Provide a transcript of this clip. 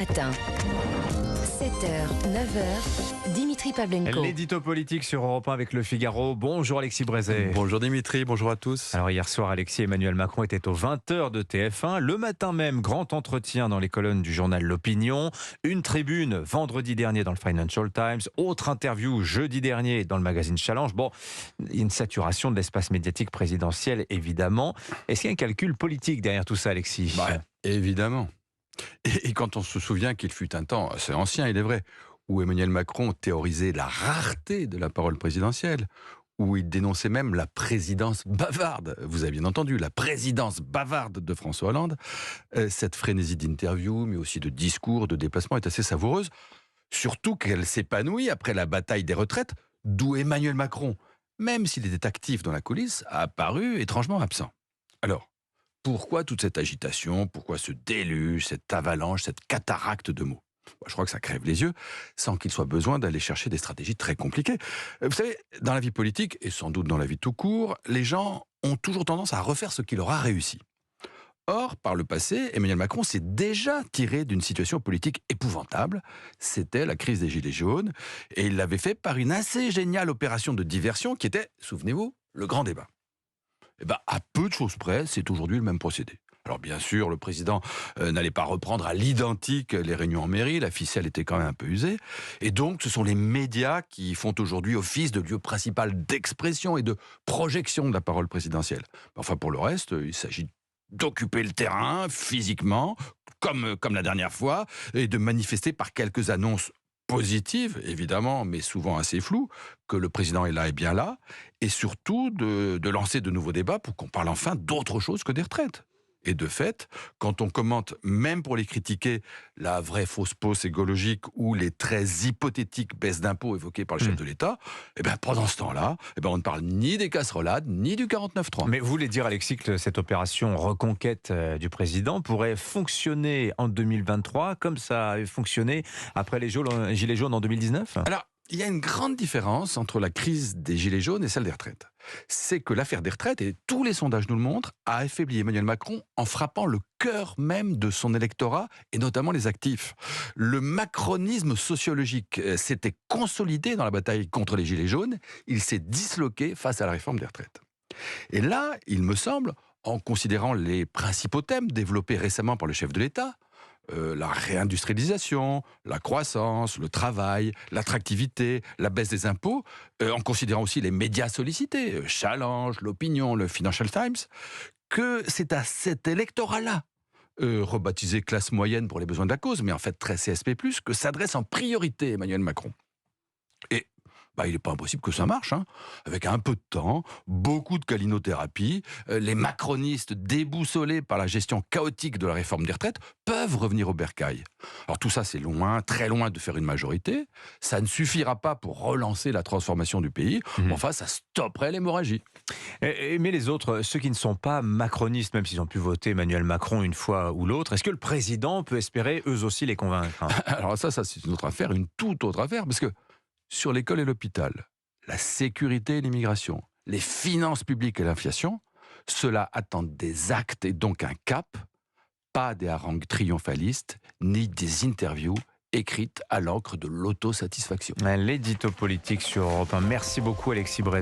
Matin. 7h, 9h, Dimitri Pavlenko. L'édito politique sur Europe 1 avec Le Figaro. Bonjour Alexis Brézet. Bonjour Dimitri, bonjour à tous. Alors hier soir, Alexis, Emmanuel Macron était aux 20h de TF1. Le matin même, grand entretien dans les colonnes du journal L'Opinion. Une tribune vendredi dernier dans le Financial Times. Autre interview jeudi dernier dans le magazine Challenge. Bon, il y a une saturation de l'espace médiatique présidentiel, évidemment. Est-ce qu'il y a un calcul politique derrière tout ça, Alexis ? Évidemment. Et quand on se souvient qu'il fut un temps, c'est ancien il est vrai, où Emmanuel Macron théorisait la rareté de la parole présidentielle, où il dénonçait même la présidence bavarde, vous avez bien entendu, la présidence bavarde de François Hollande, cette frénésie d'interviews, mais aussi de discours, de déplacements est assez savoureuse, surtout qu'elle s'épanouit après la bataille des retraites, d'où Emmanuel Macron, même s'il était actif dans la coulisse, a apparu étrangement absent. Alors, pourquoi toute cette agitation? Pourquoi ce déluge, cette avalanche, cette cataracte de mots? Je crois que ça crève les yeux, sans qu'il soit besoin d'aller chercher des stratégies très compliquées. Vous savez, dans la vie politique, et sans doute dans la vie tout court, les gens ont toujours tendance à refaire ce qui leur a réussi. Or, par le passé, Emmanuel Macron s'est déjà tiré d'une situation politique épouvantable. C'était la crise des Gilets jaunes, et il l'avait fait par une assez géniale opération de diversion qui était, souvenez-vous, le grand débat. À peu de choses près, c'est aujourd'hui le même procédé. Alors bien sûr, le président n'allait pas reprendre à l'identique les réunions en mairie, la ficelle était quand même un peu usée. Et donc, ce sont les médias qui font aujourd'hui office de lieu principal d'expression et de projection de la parole présidentielle. Enfin, pour le reste, il s'agit d'occuper le terrain physiquement, comme la dernière fois, et de manifester par quelques annonces positive, évidemment, mais souvent assez floue, que le président est là et bien là, et surtout de lancer de nouveaux débats pour qu'on parle enfin d'autre chose que des retraites. Et de fait, quand on commente, même pour les critiquer, la vraie fausse pause écologique ou les très hypothétiques baisses d'impôts évoquées par le chef de l'État, pendant ce temps-là, on ne parle ni des casserolades, ni du 49.3. Mais vous voulez dire, Alexis, que cette opération reconquête du président pourrait fonctionner en 2023 comme ça a fonctionné après les Gilets jaunes en 2019 ? Alors, il y a une grande différence entre la crise des Gilets jaunes et celle des retraites. C'est que l'affaire des retraites, et tous les sondages nous le montrent, a affaibli Emmanuel Macron en frappant le cœur même de son électorat, et notamment les actifs. Le macronisme sociologique s'était consolidé dans la bataille contre les Gilets jaunes, il s'est disloqué face à la réforme des retraites. Et là, il me semble, en considérant les principaux thèmes développés récemment par le chef de l'État, la réindustrialisation, la croissance, le travail, l'attractivité, la baisse des impôts, en considérant aussi les médias sollicités, Challenge, L'Opinion, le Financial Times, que c'est à cet électorat-là, rebaptisé classe moyenne pour les besoins de la cause, mais en fait très CSP+, que s'adresse en priorité Emmanuel Macron. Et il n'est pas impossible que ça marche, avec un peu de temps, beaucoup de calinothérapie, les macronistes déboussolés par la gestion chaotique de la réforme des retraites peuvent revenir au bercail. Alors tout ça, c'est loin, très loin de faire une majorité, ça ne suffira pas pour relancer la transformation du pays, enfin ça stopperait l'hémorragie. Mais les autres, ceux qui ne sont pas macronistes, même s'ils ont pu voter Emmanuel Macron une fois ou l'autre, est-ce que le président peut espérer eux aussi les convaincre ? Alors ça c'est une autre affaire, une toute autre affaire, parce que sur l'école et l'hôpital, la sécurité et l'immigration, les finances publiques et l'inflation, cela attend des actes et donc un cap, pas des harangues triomphalistes, ni des interviews écrites à l'encre de l'autosatisfaction. L'édito politique sur Europe 1. Merci beaucoup Alexis Brézet.